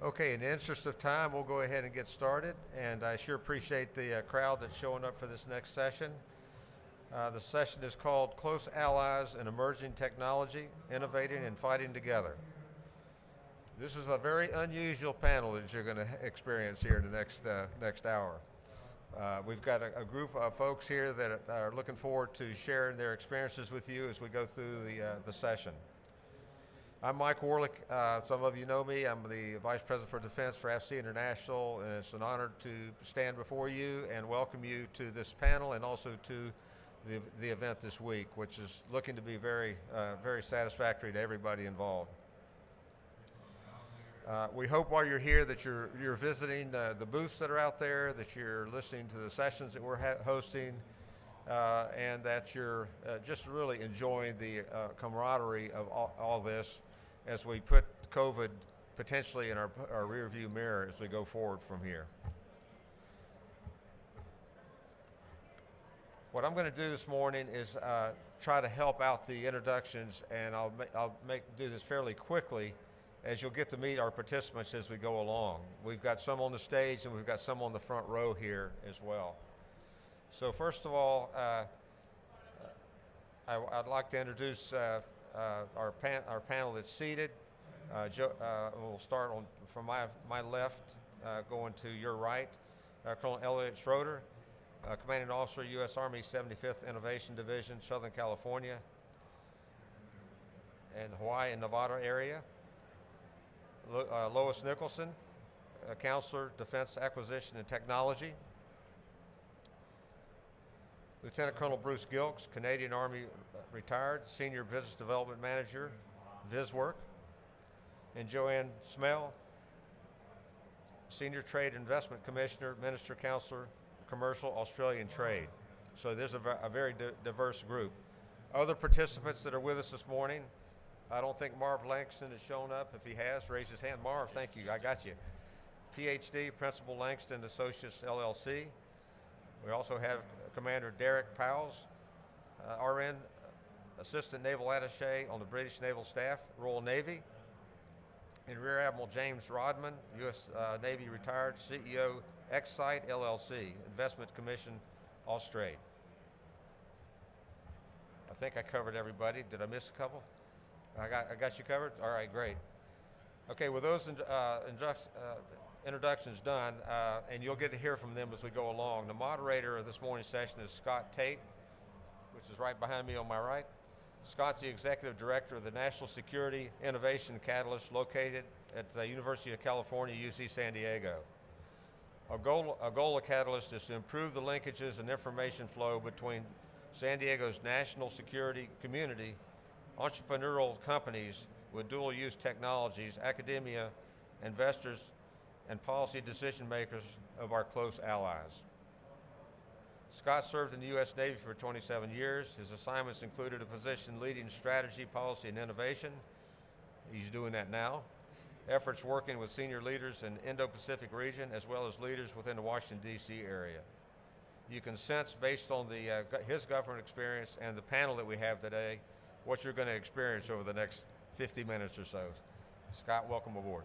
Okay, in the interest of time, we'll go ahead and get started, and I sure appreciate the crowd that's showing up for this next session. The session is called Close Allies in Emerging Technology, Innovating and Fighting Together. This is a very unusual panel that you're going to experience here in the next hour. We've got a group of folks here that are looking forward to sharing their experiences with you as we go through the session. I'm Mike Warlick. Some of you know me. I'm the Vice President for Defense for AFC International, and it's an honor to stand before you and welcome you to this panel and also to the event this week, which is looking to be very satisfactory to everybody involved. We hope while you're here that you're visiting the booths that are out there, that you're listening to the sessions that we're hosting, and that you're just really enjoying the camaraderie of all this as we put COVID potentially in our rearview mirror as we go forward from here. What I'm going to do this morning is try to help out the introductions, and I'll do this fairly quickly as you'll get to meet our participants as we go along. We've got some on the stage and we've got some on the front row here as well. So first of all, I'd like to introduce our panel that's seated. We'll start from my left, going to your right. Colonel Elliot Schroeder, Commanding Officer, U.S. Army 75th Innovation Division, Southern California, and Hawaii and Nevada area. Lois Nicholson, Counselor, Defense Acquisition and Technology. Lieutenant Colonel Bruce Gilks, Canadian Army retired, Senior Business Development Manager, VisWork. And Joanne Smell, Senior Trade Investment Commissioner, Minister Counselor, Commercial Australian Trade. So there's a very diverse group. Other participants that are with us this morning, I don't think Marv Langston has shown up. If he has, raise his hand. Marv, thank you, I got you. PhD, Principal Langston Associates LLC. We also have Commander Derek Powles, RN, Assistant Naval Attaché on the British Naval Staff, Royal Navy. And Rear Admiral James Rodman, U.S. Navy retired, CEO, Excite LLC, Investment Commission, Austrade. I think I covered everybody. Did I miss a couple? I got you covered? All right, great. Okay, with those introductions done, and you'll get to hear from them as we go along. The moderator of this morning's session is Scott Tate, which is right behind me on my right. Scott's the Executive Director of the National Security Innovation Catalyst located at the University of California, UC San Diego. A goal of Catalyst is to improve the linkages and information flow between San Diego's national security community, entrepreneurial companies with dual-use technologies, academia, investors, and policy decision makers of our close allies. Scott served in the U.S. Navy for 27 years. His assignments included a position leading strategy, policy, and innovation. He's doing that now. Efforts working with senior leaders in Indo-Pacific region, as well as leaders within the Washington, D.C. area. You can sense, based on his government experience and the panel that we have today, what you're going to experience over the next 50 minutes or so. Scott, welcome aboard.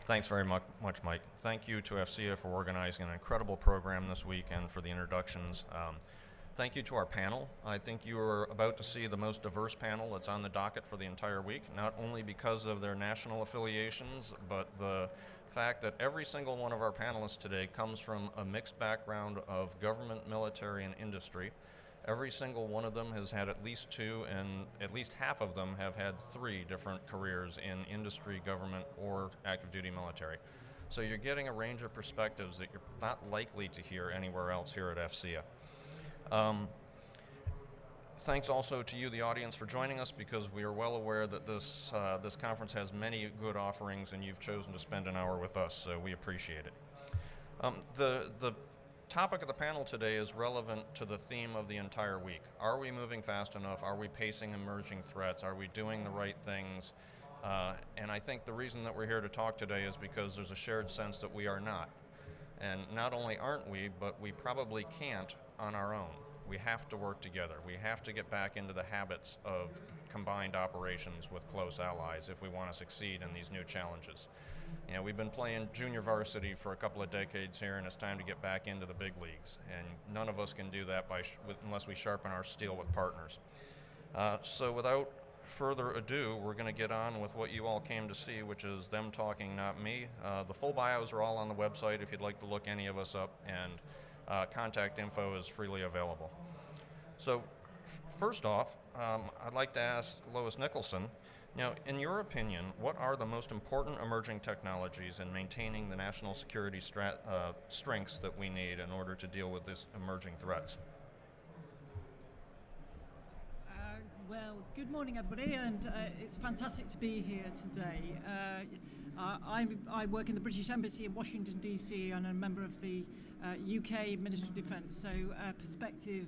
Thanks very much, Mike. Thank you to AFCEA for organizing an incredible program this week and for the introductions. Thank you to our panel. I think you are about to see the most diverse panel that's on the docket for the entire week, not only because of their national affiliations, but the fact that every single one of our panelists today comes from a mixed background of government, military, and industry. Every single one of them has had at least two, and at least half of them have had 3 different careers in industry, government, or active duty military. So you're getting a range of perspectives that you're not likely to hear anywhere else here at AFCEA. Thanks also to you, the audience, for joining us, because we are well aware that this conference has many good offerings, and you've chosen to spend an hour with us, so we appreciate it. The topic of the panel today is relevant to the theme of the entire week. Are we moving fast enough? Are we pacing emerging threats? Are we doing the right things? And I think the reason that we're here to talk today is because there's a shared sense that we are not. And not only aren't we, but we probably can't on our own. We have to work together. We have to get back into the habits of combined operations with close allies if we want to succeed in these new challenges. You know, we've been playing junior varsity for a couple of decades here, and it's time to get back into the big leagues. And none of us can do that unless we sharpen our steel with partners. So without further ado, we're going to get on with what you all came to see, which is them talking, not me. The full bios are all on the website if you'd like to look any of us up, and contact info is freely available. So first off, I'd like to ask Lois Nicholson, now, in your opinion, what are the most important emerging technologies in maintaining the national security strengths that we need in order to deal with these emerging threats? Well, good morning, everybody, and it's fantastic to be here today. I work in the British Embassy in Washington, D.C., and I'm a member of the UK Ministry of Defence, so perspective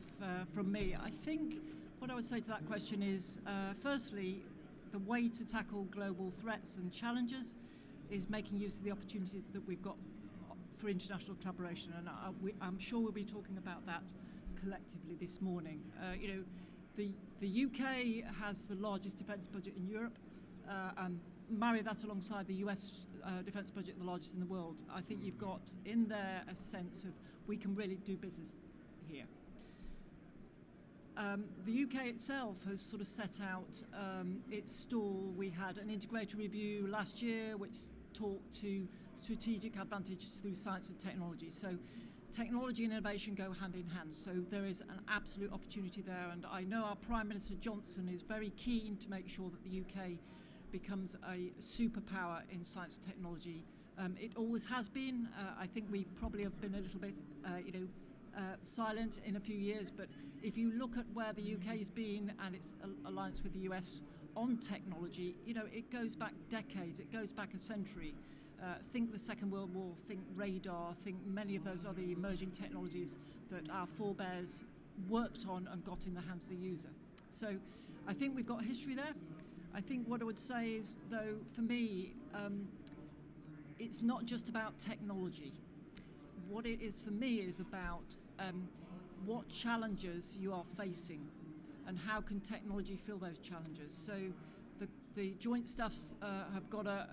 from me. I think what I would say to that question is, firstly, the way to tackle global threats and challenges is making use of the opportunities that we've got for international collaboration, and I'm sure we'll be talking about that collectively this morning. The UK has the largest defence budget in Europe, and marry that alongside the US defence budget, the largest in the world. I think you've got in there a sense of we can really do business here. The UK itself has sort of set out its stall. We had an integrated review last year which talked to strategic advantage through science and technology. So technology and innovation go hand in hand. So there is an absolute opportunity there, and I know our Prime Minister Johnson is very keen to make sure that the UK becomes a superpower in science and technology. It always has been. I think we probably have been a little bit, silent in a few years, but if you look at where the UK has been and its alliance with the US on technology, it goes back decades, it goes back a century. Think the Second World War, think radar, think many of those other emerging technologies that our forebears worked on and got in the hands of the user. So I think we've got history there. I think what I would say is, though, for me, it's not just about technology. What it is for me is about what challenges you are facing and how can technology fill those challenges. So the joint staffs have got a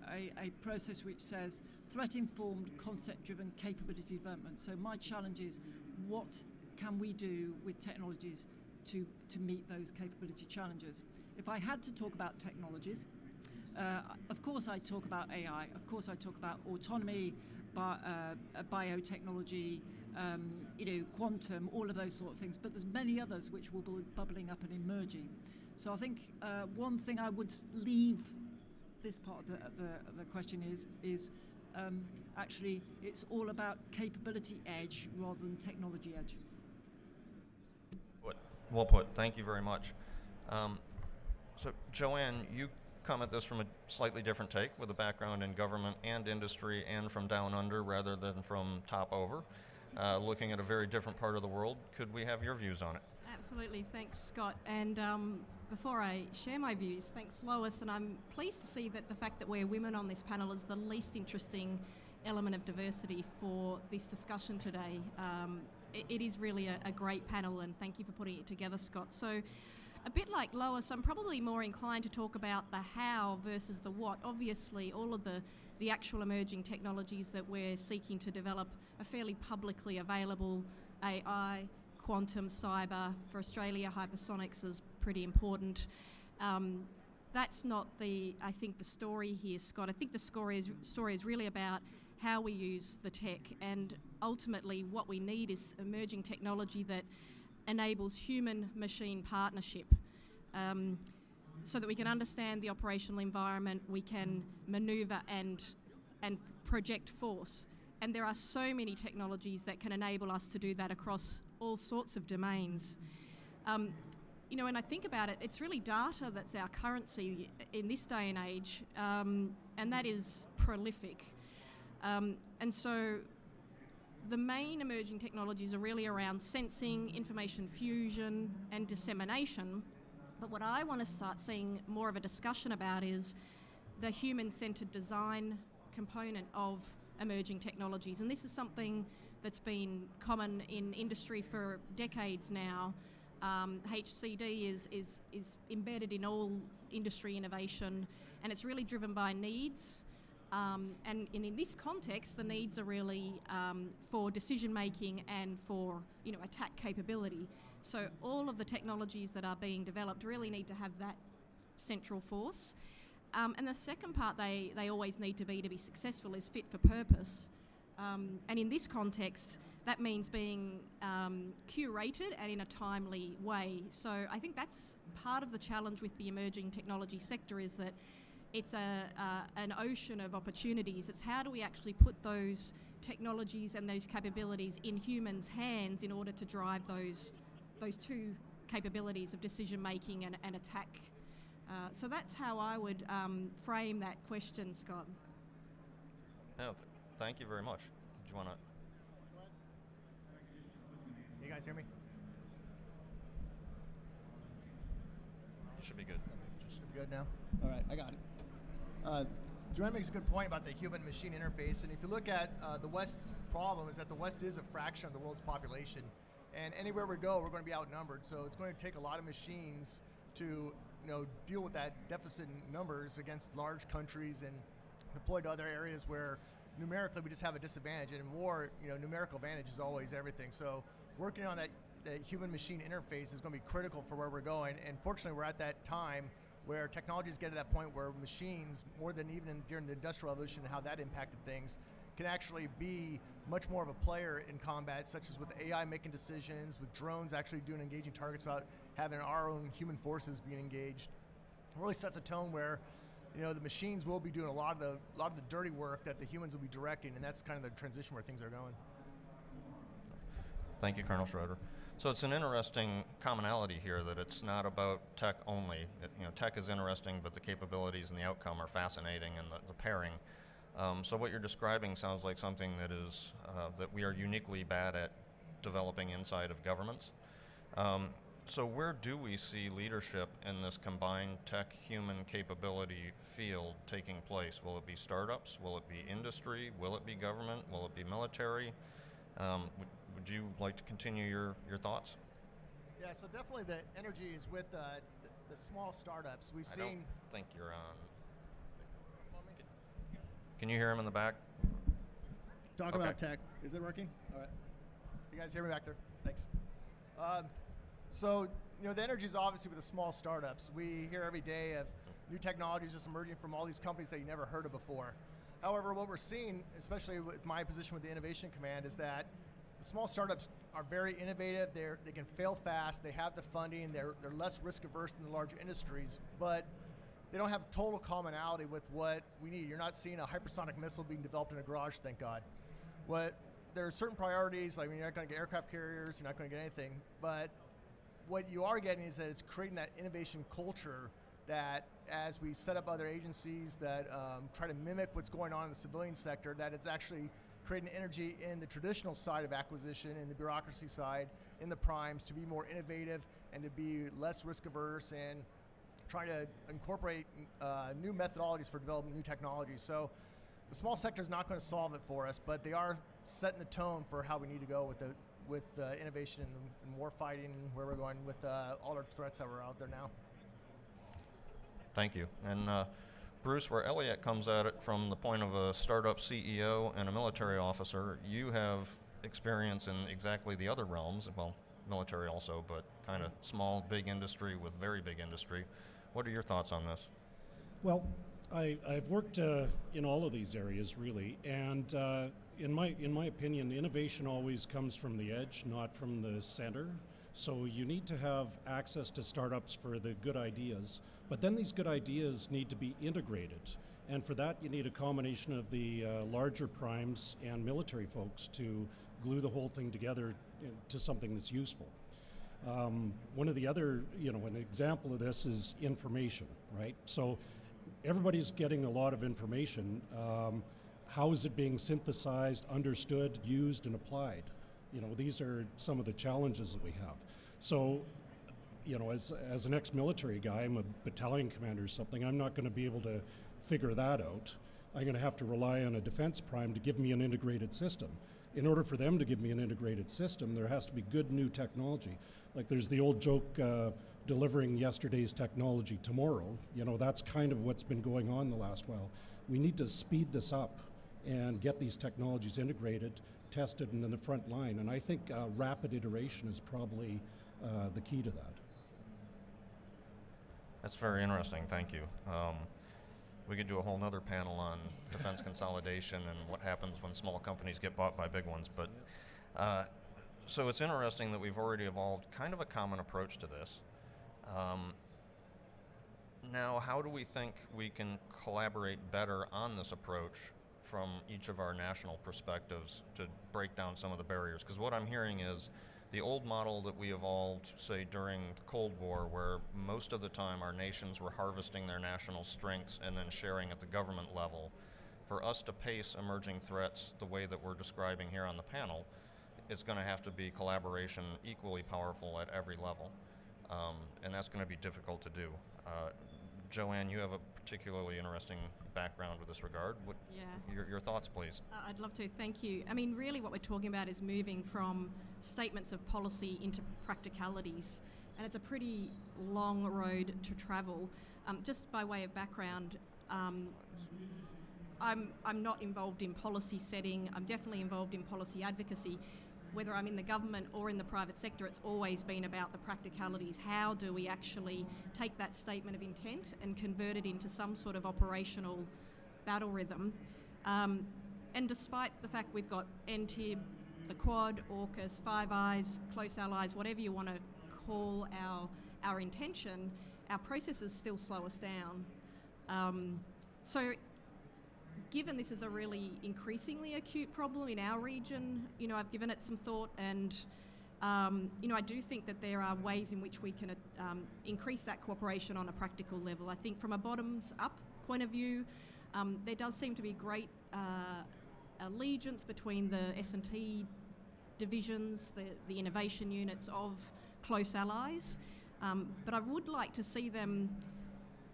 process which says threat-informed, concept-driven capability development. So my challenge is, what can we do with technologies to meet those capability challenges? If I had to talk about technologies, of course I talk about AI, of course I talk about autonomy, biotechnology, quantum, all of those sort of things, but there's many others which will be bubbling up and emerging. So I think one thing I would leave this part of the question is actually it's all about capability edge rather than technology edge. Well put. Thank you very much. So Joanne, you come at this from a slightly different take, with a background in government and industry and from down under rather than from top over, looking at a very different part of the world. Could we have your views on it? Absolutely, thanks Scott. And before I share my views, thanks Lois, and I'm pleased to see that the fact that we're women on this panel is the least interesting element of diversity for this discussion today. It is really a great panel, and thank you for putting it together, Scott. So a bit like Lois, I'm probably more inclined to talk about the how versus the what. Obviously, all of the actual emerging technologies that we're seeking to develop are fairly publicly available. AI, quantum, cyber. For Australia, hypersonics is pretty important. That's not I think the story here, Scott. I think the story is really about how we use the tech, and ultimately what we need is emerging technology that enables human-machine partnership, so that we can understand the operational environment, we can manoeuvre and project force. And there are so many technologies that can enable us to do that across all sorts of domains. When I think about it, it's really data that's our currency in this day and age, and that is prolific. And so the main emerging technologies are really around sensing, information fusion, and dissemination. But what I want to start seeing more of a discussion about is the human-centered design component of emerging technologies. And this is something that's been common in industry for decades now. HCD is embedded in all industry innovation, and it's really driven by needs. And in this context, the needs are really for decision making and for attack capability. So all of the technologies that are being developed really need to have that central force. And the second part they always need to be successful is fit for purpose. And in this context, that means being curated and in a timely way. So I think that's part of the challenge with the emerging technology sector, is that it's an ocean of opportunities. It's how do we actually put those technologies and those capabilities in humans' hands in order to drive those two capabilities of decision making and attack. So that's how I would frame that question, Scott. No, thank you very much. Do you want to? You guys hear me? You should be good. Should be good now? All right, I got it. Joanne makes a good point about the human-machine interface, and if you look at the West's problem is that the West is a fraction of the world's population, and anywhere we go, we're going to be outnumbered. So it's going to take a lot of machines to deal with that deficit in numbers against large countries and deploy to other areas where numerically we just have a disadvantage, and more, numerical advantage is always everything. So working on that human-machine interface is going to be critical for where we're going, and fortunately we're at that time where technologies get to that point where machines, more than even during the Industrial Revolution and how that impacted things, can actually be much more of a player in combat, such as with AI making decisions, with drones actually doing engaging targets without having our own human forces being engaged. It really sets a tone where the machines will be doing a lot of the dirty work that the humans will be directing, and that's kind of the transition where things are going. Thank you, Colonel Schroeder. So it's an interesting commonality here that it's not about tech only. Tech is interesting, but the capabilities and the outcome are fascinating, and the pairing. So what you're describing sounds like something that is that we are uniquely bad at developing inside of governments. So where do we see leadership in this combined tech-human capability field taking place? Will it be startups? Will it be industry? Will it be government? Will it be military? Would you like to continue your thoughts? Yeah, so definitely the energy is with the small startups. I don't think you're on. Can you hear him in the back? Talk about tech. Is it working? All right. You guys hear me back there? Thanks. So, the energy is obviously with the small startups. We hear every day of new technologies just emerging from all these companies that you never heard of before. However, what we're seeing, especially with my position with the Innovation Command, is that the small startups are very innovative. They can fail fast. They have the funding. They're less risk averse than the large industries, but they don't have total commonality with what we need. You're not seeing a hypersonic missile being developed in a garage, thank God. There are certain priorities, like you're not going to get aircraft carriers, you're not going to get anything, but what you are getting is that it's creating that innovation culture that as we set up other agencies that try to mimic what's going on in the civilian sector, that it's actually creating energy in the traditional side of acquisition, in the bureaucracy side, in the primes, to be more innovative and to be less risk averse and trying to incorporate new methodologies for developing new technologies. So the small sector is not going to solve it for us, but they are setting the tone for how we need to go with innovation and war fighting, and where we're going with all our threats that are out there now. Thank you. And Bruce, where Elliot comes at it from the point of a startup CEO and a military officer, you have experience in exactly the other realms, well, military also, but kind of small, big industry with very big industry. What are your thoughts on this? Well, I've worked in all of these areas, really, and in my opinion, innovation always comes from the edge, not from the center. So you need to have access to startups for the good ideas, but then these good ideas need to be integrated. And for that, you need a combination of the larger primes and military folks to glue the whole thing together to something that's useful. One of the other, an example of this is information, right? So everybody's getting a lot of information. How is it being synthesized, understood, used, and applied? These are some of the challenges that we have. So, as an ex-military guy, I'm a battalion commander or something, I'm not going to be able to figure that out. I'm going to have to rely on a defense prime to give me an integrated system. In order for them to give me an integrated system, there has to be good new technology. Like there's the old joke, delivering yesterday's technology tomorrow. You know, that's kind of what's been going on the last while. We need to speed this up and get these technologies integrated, tested, and in the front line. And I think rapid iteration is probably the key to that. That's very interesting, thank you. We could do a whole nother panel on defense consolidation and what happens when small companies get bought by big ones. But so it's interesting that we've already evolved kind of a common approach to this. Now, how do we think we can collaborate better on this approach from each of our national perspectives to break down some of the barriers? Because what I'm hearing is the old model that we evolved, say, during the Cold War, where most of the time our nations were harvesting their national strengths and then sharing at the government level. For us to pace emerging threats the way that we're describing here on the panel, it's going to have to be collaboration equally powerful at every level. And that's going to be difficult to do. Joanne, you have a particularly interesting background with this regard. Your thoughts, please. I'd love to, thank you. I mean, really what we're talking about is moving from statements of policy into practicalities, and it's a pretty long road to travel. Just by way of background, I'm not involved in policy setting. I'm definitely involved in policy advocacy. Whether I'm in the government or in the private sector, it's always been about the practicalities. How do we actually take that statement of intent and convert it into some sort of operational battle rhythm? And despite the fact we've got NTIB, the Quad, AUKUS, Five Eyes, Close Allies, whatever you want to call our intention, our processes still slow us down. So given this is a really increasingly acute problem in our region, you know, I've given it some thought, and you know, I do think that there are ways in which we can increase that cooperation on a practical level. I think from a bottoms-up point of view, there does seem to be great allegiance between the S&T divisions, the innovation units of Close Allies, but I would like to see them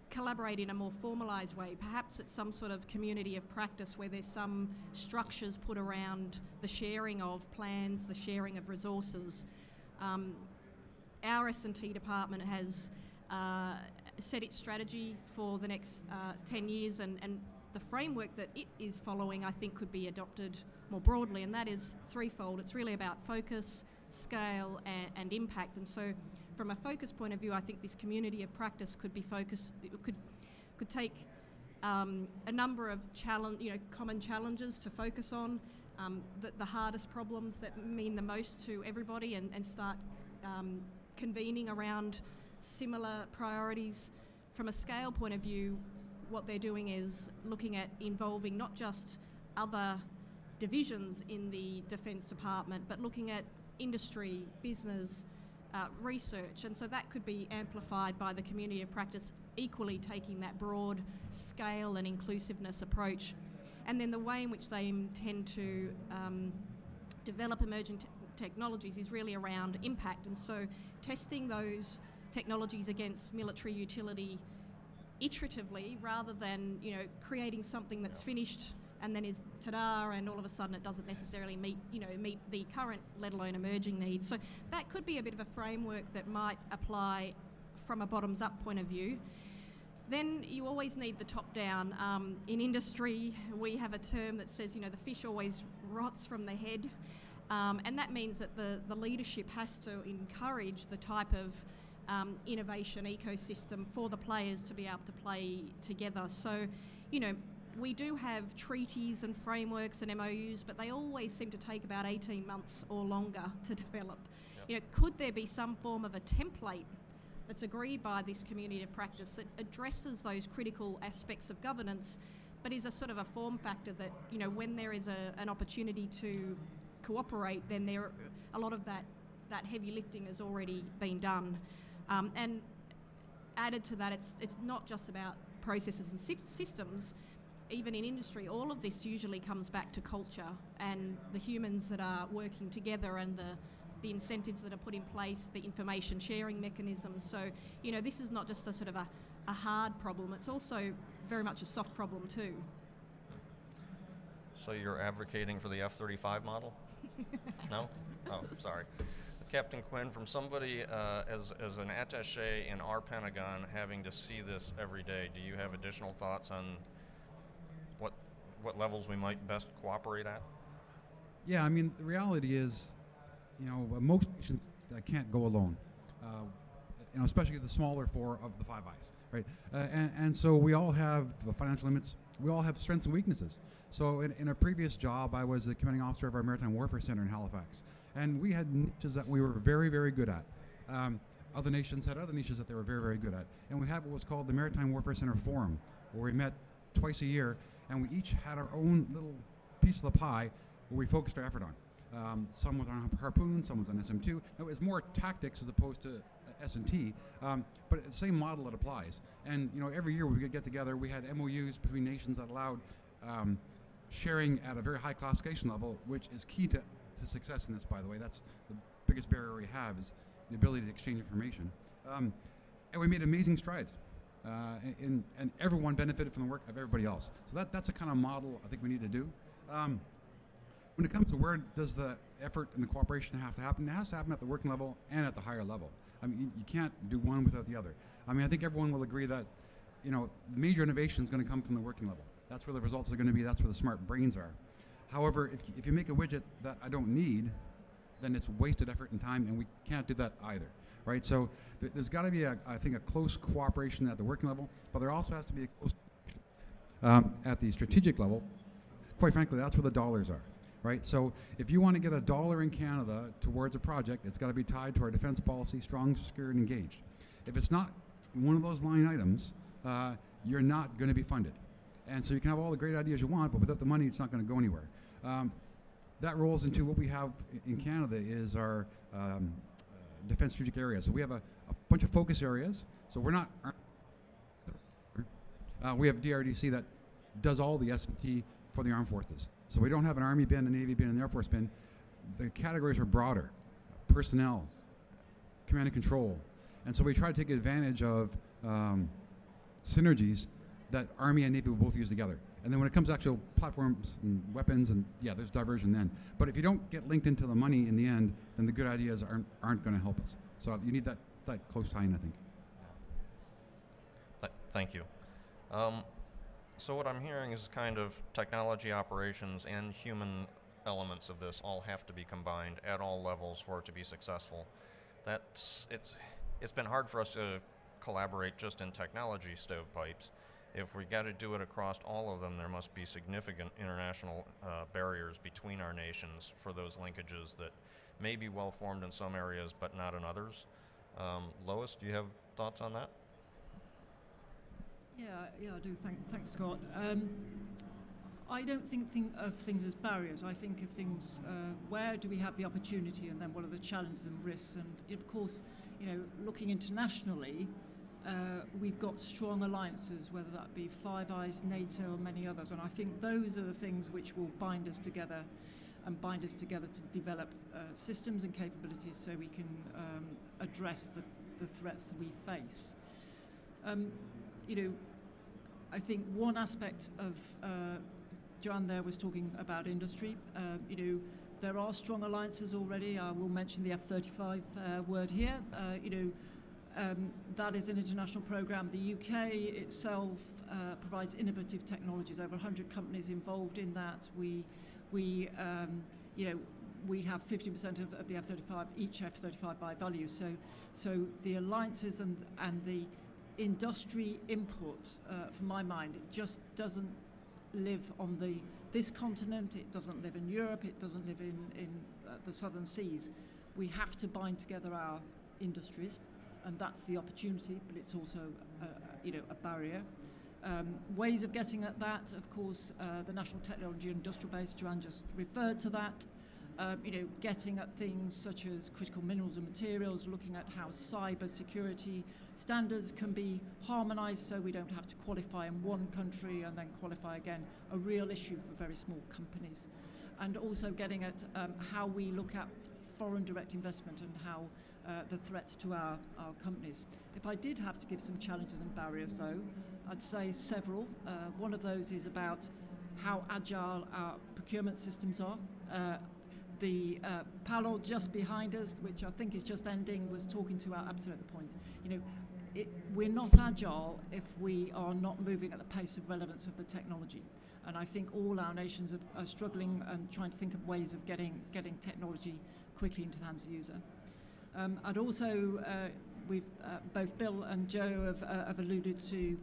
collaborate in a more formalised way. Perhaps it's some sort of community of practice where there's some structures put around the sharing of plans, the sharing of resources. Our S&T department has set its strategy for the next 10 years, and the framework that it is following, I think, could be adopted more broadly, and that is threefold. It's really about focus, scale, and impact. And so from a focus point of view, I think this community of practice could be focused, could take a number of common challenges to focus on, the hardest problems that mean the most to everybody, and start convening around similar priorities. From a scale point of view, what they're doing is looking at involving not just other divisions in the Defence Department, but looking at industry, business, research, and so that could be amplified by the community of practice equally taking that broad scale and inclusiveness approach. And then the way in which they intend to develop emerging technologies is really around impact, and so testing those technologies against military utility iteratively, rather than creating something that's finished and then is ta-da, and all of a sudden it doesn't necessarily meet the current, let alone emerging needs. So that could be a bit of a framework that might apply from a bottoms-up point of view. Then you always need the top-down. In industry, we have a term that says, the fish always rots from the head, and that means that the leadership has to encourage the type of innovation ecosystem for the players to be able to play together. So, we do have treaties and frameworks and MOUs, but they always seem to take about 18 months or longer to develop. Yep. Could there be some form of a template that's agreed by this community of practice that addresses those critical aspects of governance, but is a sort of a form factor that, when there is an opportunity to cooperate, then a lot of that heavy lifting has already been done. And added to that, it's not just about processes and systems. Even in industry, all of this usually comes back to culture and the humans that are working together, and the incentives that are put in place, the information sharing mechanisms. So, this is not just a sort of a hard problem, it's also very much a soft problem too. So you're advocating for the F-35 model? No? Oh, sorry. Captain Quinn, from somebody as an attaché in our Pentagon having to see this every day, do you have additional thoughts on what levels we might best cooperate at? Yeah, I mean, the reality is, most nations can't go alone. Especially the smaller four of the Five Eyes, right? And so we all have financial limits. We all have strengths and weaknesses. So in a previous job, I was the commanding officer of our Maritime Warfare Center in Halifax. And we had niches that we were very, very good at. Other nations had other niches that they were very, very good at. And we had what was called the Maritime Warfare Center Forum, where we met twice a year, and we each had our own little piece of the pie where we focused our effort on. Some was on Harpoon, some was on SM2. It was more tactics as opposed to S&T, but it's the same model that applies. And every year we would get together, we had MOUs between nations that allowed sharing at a very high classification level, which is key to success in this, by the way. That's the biggest barrier we have, is the ability to exchange information. And we made amazing strides. And everyone benefited from the work of everybody else. So that's a kind of model I think we need to do. When it comes to where does the effort and the cooperation have to happen, it has to happen at the working level and at the higher level. I mean, you can't do one without the other. I mean, I think everyone will agree that, major innovation is going to come from the working level. That's where the results are going to be. That's where the smart brains are. However, if you make a widget that I don't need, then it's wasted effort and time, and we can't do that either, right? So there's got to be, I think, a close cooperation at the working level, but there also has to be a close at the strategic level. Quite frankly, that's where the dollars are, right? So if you want to get $1 in Canada towards a project, it's got to be tied to our defense policy, strong, secure, and engaged. If it's not one of those line items, you're not going to be funded. And so you can have all the great ideas you want, but without the money, it's not going to go anywhere. That rolls into what we have in Canada is our defense strategic areas. So we have a bunch of focus areas. So we're not, we have DRDC that does all the S&T for the armed forces. So we don't have an Army bin, a Navy bin, an Air Force bin. The categories are broader: personnel, command and control. And so we try to take advantage of synergies that Army and Navy will both use together. And then when it comes to actual platforms and weapons, and yeah, there's diversion then. But if you don't get linked into the money in the end, then the good ideas aren't going to help us. So you need that close tie-in, I think. Thank you. So what I'm hearing is kind of technology operations and human elements of this all have to be combined at all levels for it to be successful. It's been hard for us to collaborate just in technology stovepipes. If we got to do it across all of them, there must be significant international barriers between our nations for those linkages that may be well formed in some areas but not in others. Lois, do you have thoughts on that? Yeah, I do. Thanks, Scott. I don't think of things as barriers. I think of things, where do we have the opportunity, and then what are the challenges and risks? And of course, looking internationally, we've got strong alliances, whether that be Five Eyes, NATO, or many others. And I think those are the things which will bind us together to develop systems and capabilities so we can address the threats that we face. I think one aspect of Joanne there was talking about industry. There are strong alliances already. I will mention the F-35 word here. That is an international program. The UK itself provides innovative technologies. Over 100 companies involved in that. We have 50% of the F-35, each F-35 by value. So the alliances and the industry input, from my mind, it just doesn't live on this continent. It doesn't live in Europe. It doesn't live in the southern seas. We have to bind together our industries, and that's the opportunity, but it's also a barrier. Ways of getting at that, of course, the National Technology and Industrial Base, Joanne just referred to that. Getting at things such as critical minerals and materials, looking at how cyber security standards can be harmonized so we don't have to qualify in one country and then qualify again, a real issue for very small companies. And also getting at how we look at foreign direct investment and how the threats to our companies. If I did have to give some challenges and barriers though, I'd say several. One of those is about how agile our procurement systems are. The panel just behind us, which I think is just ending, was talking to our absolute point. You know, we're not agile if we are not moving at the pace of relevance of the technology. And I think all our nations are struggling and trying to think of ways of getting technology quickly into the hands of the user. I'd also, both Bill and Joe have alluded to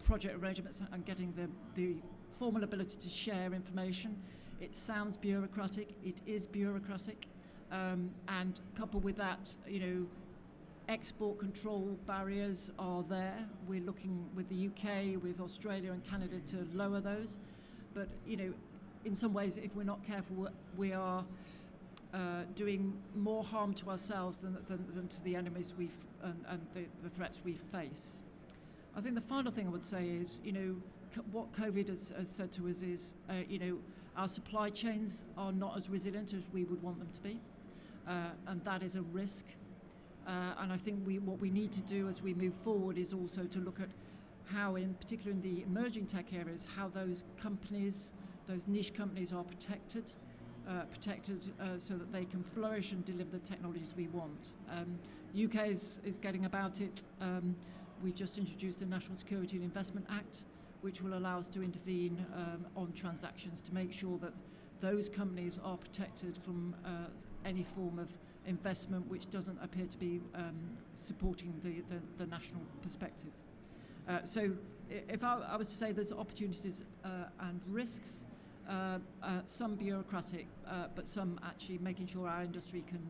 project arrangements and getting the formal ability to share information. It sounds bureaucratic, it is bureaucratic, and coupled with that, you know, export control barriers are there. We're looking with the UK, with Australia and Canada to lower those. But, you know, in some ways, if we're not careful, we are doing more harm to ourselves than to the enemies and the threats we face. I think the final thing I would say is, you know, what COVID has said to us is, you know, our supply chains are not as resilient as we would want them to be, and that is a risk. And I think what we need to do as we move forward is also to look at how, in particular in the emerging tech areas, how those companies, those niche companies are protected so that they can flourish and deliver the technologies we want. UK is getting about it. We've just introduced a National Security and Investment Act, which will allow us to intervene on transactions to make sure that those companies are protected from any form of investment which doesn't appear to be supporting the national perspective. So if I was to say there's opportunities and risks, some bureaucratic, but some actually making sure our industry can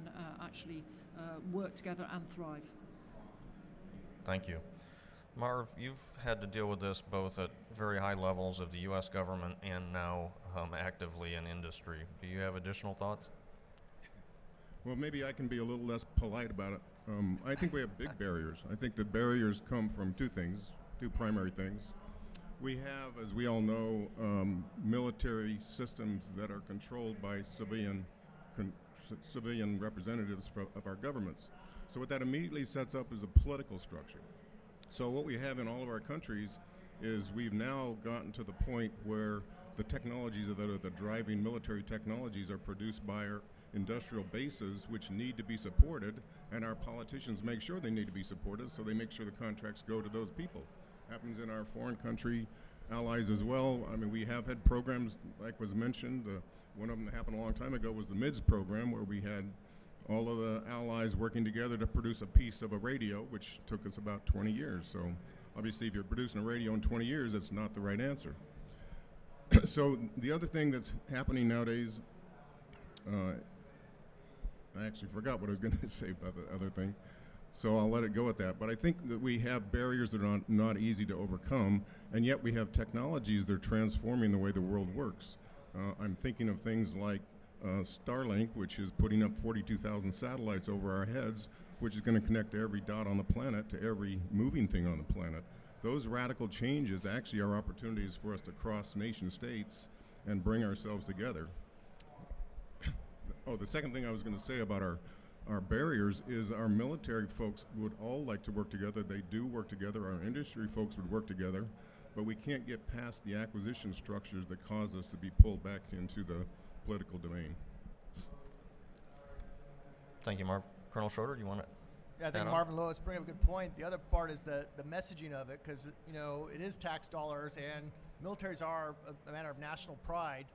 actually work together and thrive. Thank you. Marv, you've had to deal with this both at very high levels of the U.S. government and now actively in industry. Do you have additional thoughts? Well, maybe I can be a little less polite about it. I think we have big barriers. I think the barriers come from two primary things. We have, as we all know, military systems that are controlled by civilian representatives of our governments. So what that immediately sets up is a political structure. So what we have in all of our countries is we've now gotten to the point where the technologies that are the driving military technologies are produced by our industrial bases, which need to be supported, and our politicians make sure they need to be supported, so they make sure the contracts go to those people. Happens in our foreign country allies as well. I mean, we have had programs, like was mentioned, one of them that happened a long time ago was the MIDS program, where we had all of the allies working together to produce a piece of a radio, which took us about 20 years. So obviously if you're producing a radio in 20 years, that's not the right answer. So the other thing that's happening nowadays, I actually forgot what I was going to say about the other thing, so I'll let it go at that. But I think that we have barriers that are not easy to overcome, and yet we have technologies that are transforming the way the world works. I'm thinking of things like Starlink, which is putting up 42,000 satellites over our heads, which is going to connect every dot on the planet to every moving thing on the planet. Those radical changes actually are opportunities for us to cross nation states and bring ourselves together. Oh, the second thing I was going to say about our barriers is our military folks would all like to work together. They do work together. Our industry folks would work together, but we can't get past the acquisition structures that cause us to be pulled back into the political domain. Thank you, Marv. Colonel Schroeder, do you want to? Yeah, I think Marvin Lois bring up a good point. The other part is the messaging of it, because you know it is tax dollars, and militaries are a matter of national pride,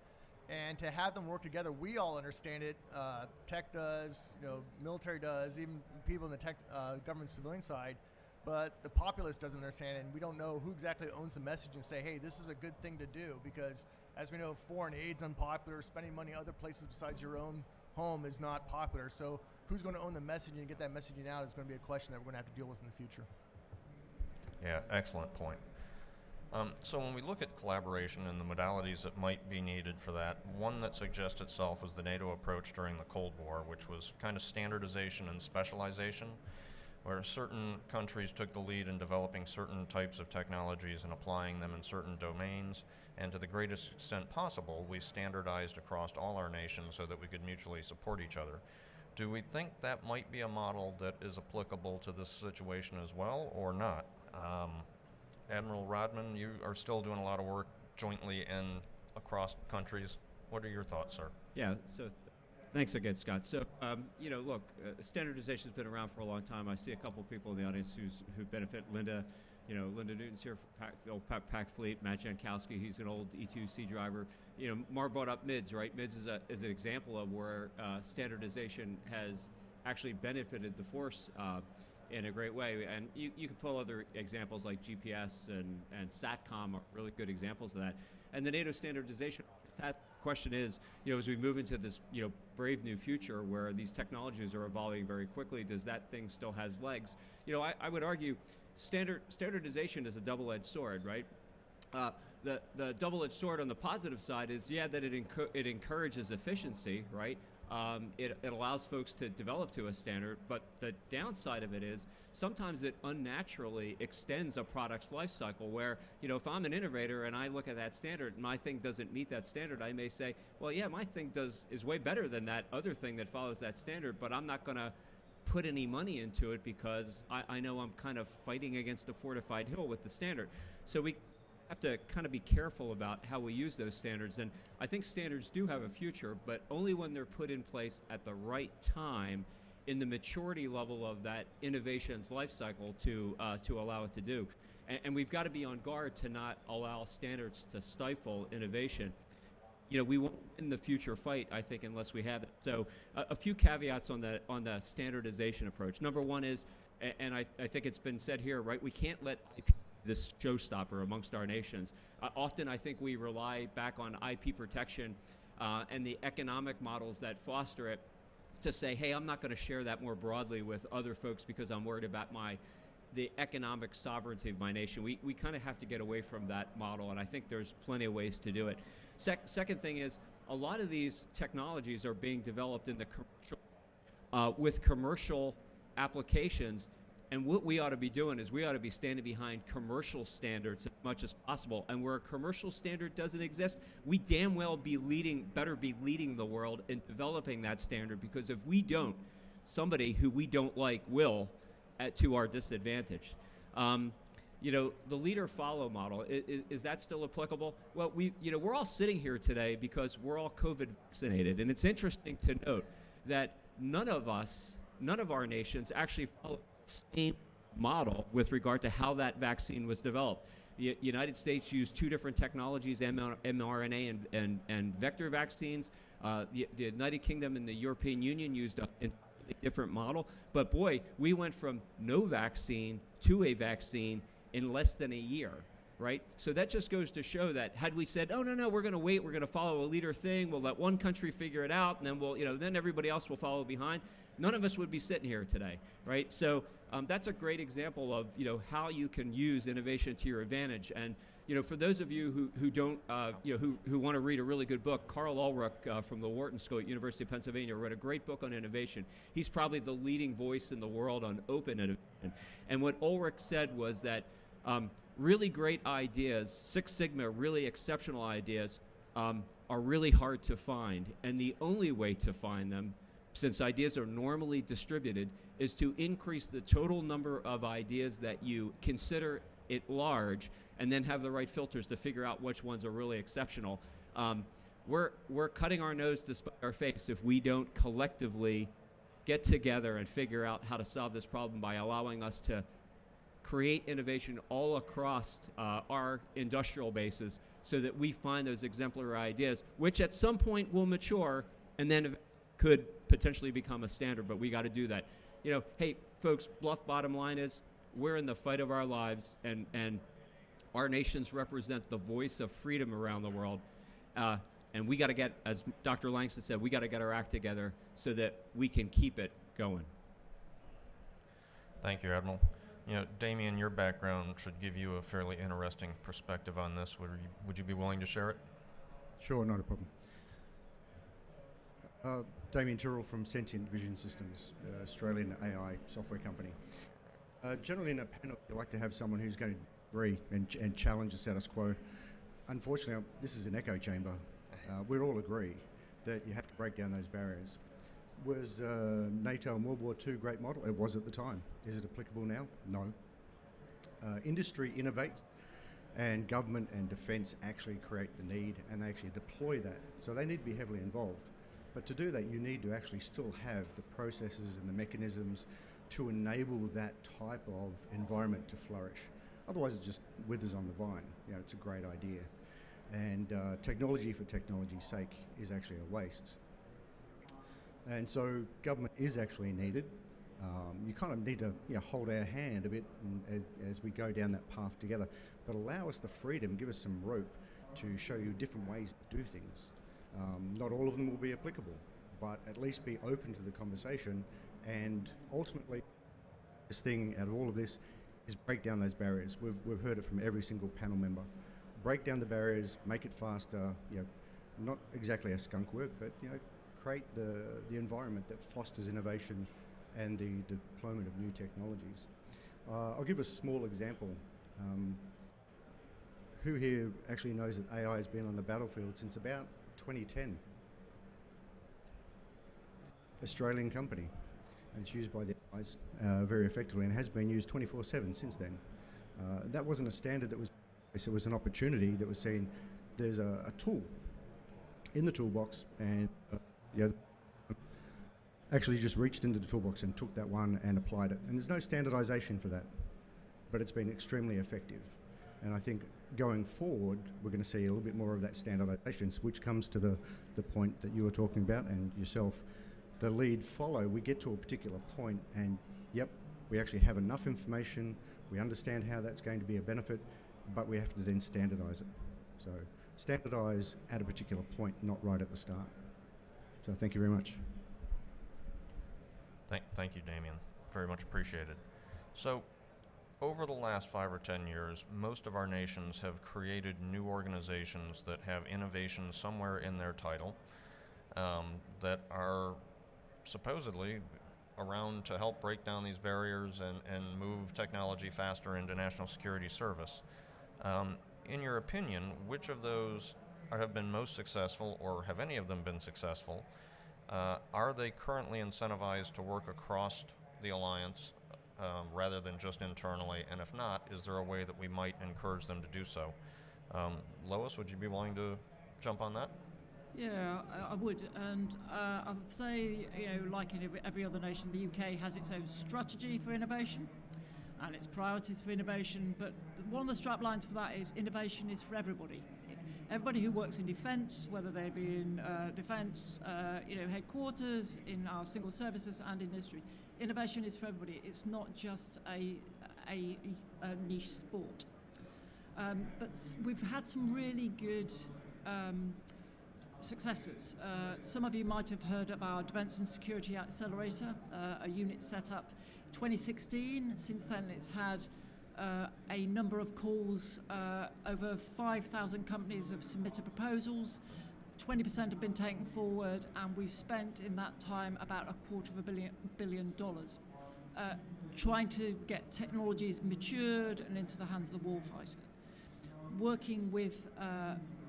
and to have them work together, we all understand it. Tech does, you know, military does, even people in the tech government civilian side. But the populace doesn't understand it, and we don't know who exactly owns the message and say, hey, this is a good thing to do, because as we know, foreign aid's unpopular, spending money other places besides your own home is not popular. So who's going to own the messaging and get that messaging out is going to be a question that we're going to have to deal with in the future. Yeah, excellent point. So when we look at collaboration and the modalities that might be needed for that, one that suggests itself was the NATO approach during the Cold War, which was kind of standardization and specialization, where certain countries took the lead in developing certain types of technologies and applying them in certain domains, and to the greatest extent possible, we standardized across all our nations so that we could mutually support each other. Do we think that might be a model that is applicable to this situation as well, or not? Admiral Rodman, you are still doing a lot of work jointly in across countries. What are your thoughts, sir? Yeah, so thanks again, Scott. So, you know, look, standardization has been around for a long time. I see a couple of people in the audience who benefit. Linda, you know, Linda Newton's here for Pack Fleet. Matt Jankowski, he's an old E2C driver. You know, Mar brought up MIDS, right? MIDS is an example of where standardization has actually benefited the force in a great way. And you can pull other examples like GPS and SATCOM are really good examples of that. And the NATO standardization, that question is, you know, as we move into this, you know, brave new future where these technologies are evolving very quickly, does that thing still has legs? You know, I would argue standardization is a double-edged sword, right? The double-edged sword on the positive side is, yeah, that it encourages efficiency, right? It allows folks to develop to a standard, but the downside of it is sometimes it unnaturally extends a product's life cycle where, you know, if I'm an innovator and I look at that standard and my thing doesn't meet that standard, I may say, well, yeah, my thing is way better than that other thing that follows that standard, but I'm not going to put any money into it because I know I'm kind of fighting against a fortified hill with the standard. So we have to kind of be careful about how we use those standards, and I think standards do have a future, but only when they're put in place at the right time in the maturity level of that innovation's life cycle to allow it to do. And we've got to be on guard to not allow standards to stifle innovation. You know, we won't win the future fight, I think, unless we have it. So a few caveats on the standardization approach. Number one is, and I think it's been said here, right, we can't let IP this showstopper amongst our nations. Often I think we rely back on IP protection and the economic models that foster it to say, hey, I'm not going to share that more broadly with other folks because I'm worried about the economic sovereignty of my nation. We kind of have to get away from that model, and I think there's plenty of ways to do it. Second thing is, a lot of these technologies are being developed in the commercial, with commercial applications, and what we ought to be doing is we ought to be standing behind commercial standards as much as possible. And where a commercial standard doesn't exist, we damn well better be leading the world in developing that standard, because if we don't, somebody who we don't like will, to our disadvantage. You know, the leader-follow model, is that still applicable? Well, we're all sitting here today because we're all COVID vaccinated, and it's interesting to note that none of our nations actually follow the same model with regard to how that vaccine was developed. The United States used two different technologies, mRNA and vector vaccines. The United Kingdom and the European Union used a different model, but boy, we went from no vaccine to a vaccine in less than a year, right? So that just goes to show that had we said, oh, no, we're going to wait, we're going to follow a leader thing, we'll let one country figure it out, and then then everybody else will follow behind, none of us would be sitting here today, right? So that's a great example of, how you can use innovation to your advantage. And, for those of you who don't, who want to read a really good book, Carl Ulrich from the Wharton School at University of Pennsylvania wrote a great book on innovation. He's probably the leading voice in the world on open innovation. And what Ulrich said was that really great ideas, Six Sigma, really exceptional ideas, are really hard to find. And the only way to find them, since ideas are normally distributed, is to increase the total number of ideas that you consider it large, and then have the right filters to figure out which ones are really exceptional. We're cutting our nose to spite our face if we don't collectively get together and figure out how to solve this problem by allowing us to create innovation all across our industrial bases so that we find those exemplary ideas, which at some point will mature and then could potentially become a standard, but we got to do that. Hey, folks, bluff bottom line is we're in the fight of our lives, and our nations represent the voice of freedom around the world. And we got to get, as Dr. Langston said, we got to get our act together so that we can keep it going. Thank you, Admiral. Damien, your background should give you a fairly interesting perspective on this. Would you be willing to share it? Sure, not a problem. Damien Tyrrell from Sentient Vision Systems, Australian AI software company. Generally in a panel, you like to have someone who's going to agree and challenge the status quo. Unfortunately, this is an echo chamber. We all agree that you have to break down those barriers. Was NATO and World War II a great model? It was at the time. Is it applicable now? No. Industry innovates. And government and defence actually create the need and they actually deploy that. So they need to be heavily involved. But to do that, you need to actually still have the processes and the mechanisms to enable that type of environment to flourish. Otherwise, it just withers on the vine. You know, it's a great idea. And technology for technology's sake is actually a waste. And so government is actually needed. You kind of need to hold our hand a bit as we go down that path together, but allow us the freedom, give us some rope to show you different ways to do things. Not all of them will be applicable, but at least be open to the conversation, and ultimately this thing out of all of this is break down those barriers. We've heard it from every single panel member. Break down the barriers, make it faster, not exactly a skunk work, but create the environment that fosters innovation and the deployment of new technologies. I'll give a small example. Who here actually knows that AI has been on the battlefield since about 2010? Australian company, and it's used by the allies very effectively and has been used 24/7 since then. That wasn't a standard that was, it was an opportunity that was seen. There's a tool in the toolbox, and actually just reached into the toolbox and took that one and applied it. And there's no standardization for that, but it's been extremely effective. And I think going forward, we're going to see a little bit more of that standardization, which comes to the point that you were talking about and yourself. The lead follow, we get to a particular point and yep, we actually have enough information, we understand how that's going to be a benefit, but we have to then standardize it. So standardize at a particular point, not right at the start. So thank you very much. Thank you, Damien. Very much appreciated. So, over the last 5 or 10 years, most of our nations have created new organizations that have innovation somewhere in their title, that are supposedly around to help break down these barriers and move technology faster into national security service. In your opinion, which of those have been most successful, or have any of them been successful? Are they currently incentivized to work across the alliance rather than just internally? And if not, is there a way that we might encourage them to do so? Lois, would you be willing to jump on that? Yeah, I would, and I would say, like in every other nation, the UK has its own strategy for innovation and its priorities for innovation, but one of the strap lines for that is innovation is for everybody. Everybody who works in defence, whether they be in defence, headquarters, in our single services and industry, innovation is for everybody. It's not just a niche sport. But we've had some really good successes. Some of you might have heard of our Defence and Security Accelerator, a unit set up 2016. Since then it's had a number of calls. Over 5,000 companies have submitted proposals, 20% have been taken forward, and we've spent in that time about $250 million trying to get technologies matured and into the hands of the warfighter. Working with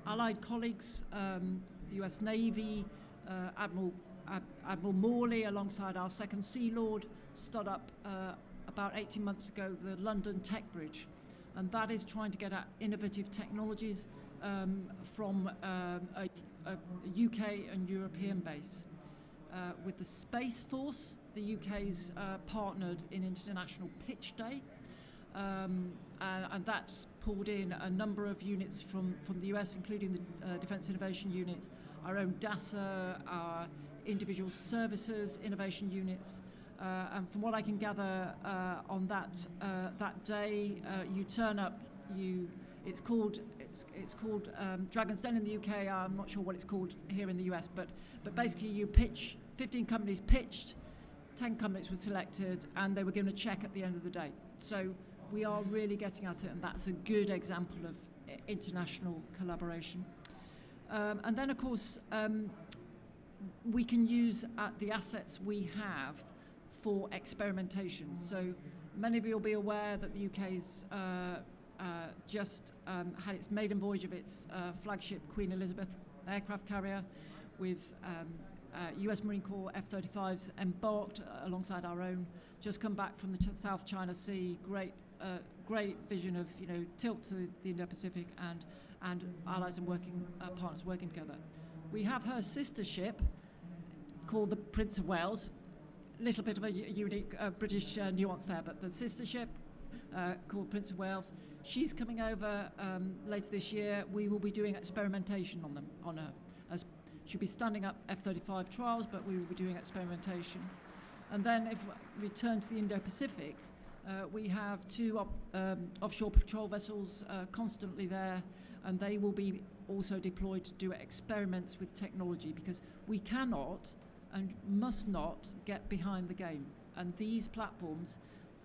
allied colleagues, the US Navy, Admiral Morley, alongside our second Sea Lord, stood up about 18 months ago the London Tech Bridge, and that is trying to get at innovative technologies from a UK and European base. With the Space Force, the UK's partnered in International Pitch Day, and that's pulled in a number of units from the US, including the Defence Innovation Unit, our own DASA, our individual services innovation units. And from what I can gather on that day, you turn up. It's called Dragon's Den in the UK. I'm not sure what it's called here in the US, but basically you pitch. 15 companies pitched, 10 companies were selected, and they were given a check at the end of the day. So we are really getting at it, and that's a good example of international collaboration. And then, of course, we can use the assets we have for experimentation. So many of you will be aware that the UK's just had its maiden voyage of its flagship Queen Elizabeth aircraft carrier, with US Marine Corps F-35s embarked alongside our own, just come back from the South China Sea, great a great vision of tilt to the Indo-Pacific and allies and working partners working together. We have her sister ship called the Prince of Wales. Little bit of a unique British nuance there, but the sister ship called Prince of Wales, she's coming over later this year. We will be doing experimentation on her. She'll be standing up F-35 trials, but we will be doing experimentation. And then if we turn to the Indo-Pacific, we have two offshore patrol vessels constantly there, and they will be also deployed to do experiments with technology, because we cannot and must not get behind the game. And these platforms,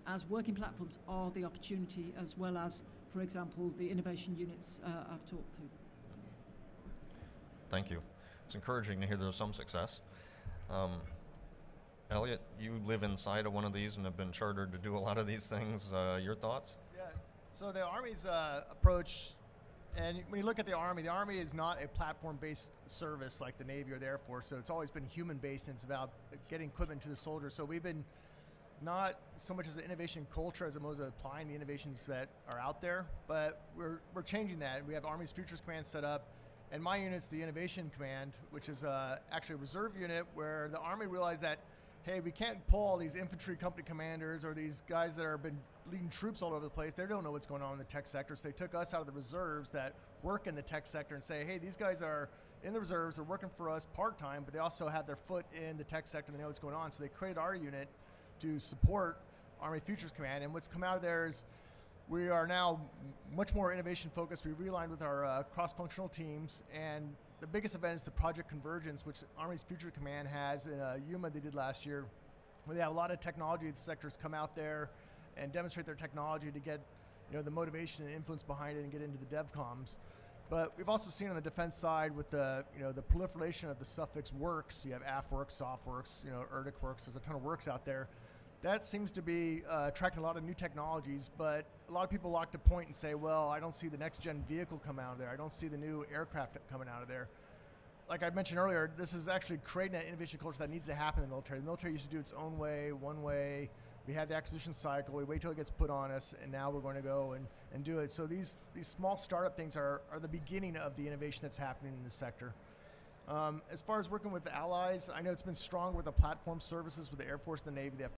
as working platforms, are the opportunity, as well as, for example, the innovation units I've talked to. Thank you. It's encouraging to hear there's some success. Elliot, you live inside of one of these and have been chartered to do a lot of these things. Your thoughts? Yeah, so the Army's approach, and when you look at the Army is not a platform-based service like the Navy or the Air Force, so it's always been human-based, and it's about getting equipment to the soldiers. So we've been not so much as an innovation culture as opposed to applying the innovations that are out there, but we're changing that. We have Army's Futures Command set up, and my unit's the Innovation Command, which is actually a reserve unit where the Army realized that, hey, we can't pull all these infantry company commanders or these guys that have been leading troops all over the place. They don't know what's going on in the tech sector, so they took us out of the reserves that work in the tech sector and say, hey, these guys are in the reserves, they're working for us part-time, but they also have their foot in the tech sector and they know what's going on. So they created our unit to support Army Futures Command, and what's come out of there is we are now much more innovation focused. We realigned with our cross-functional teams, and the biggest event is the Project Convergence, which Army's Future Command has in Yuma they did last year, where they have a lot of technology sectors come out there and demonstrate their technology to get the motivation and influence behind it and get into the DevComs. But we've also seen on the defense side with the the proliferation of the suffix works. You have AFWorks, SOFWorks, ERDIC works. There's a ton of works out there. That seems to be attracting a lot of new technologies, but a lot of people like to point and say, well, I don't see the next gen vehicle come out of there. I don't see the new aircraft coming out of there. Like I mentioned earlier, this is actually creating that innovation culture that needs to happen in the military. The military used to do its own way, one way. We had the acquisition cycle, we wait till it gets put on us, and now we're going to go and do it. So these small startup things are the beginning of the innovation that's happening in the sector. As far as working with the allies, I know it's been strong with the platform services with the Air Force and the Navy. They have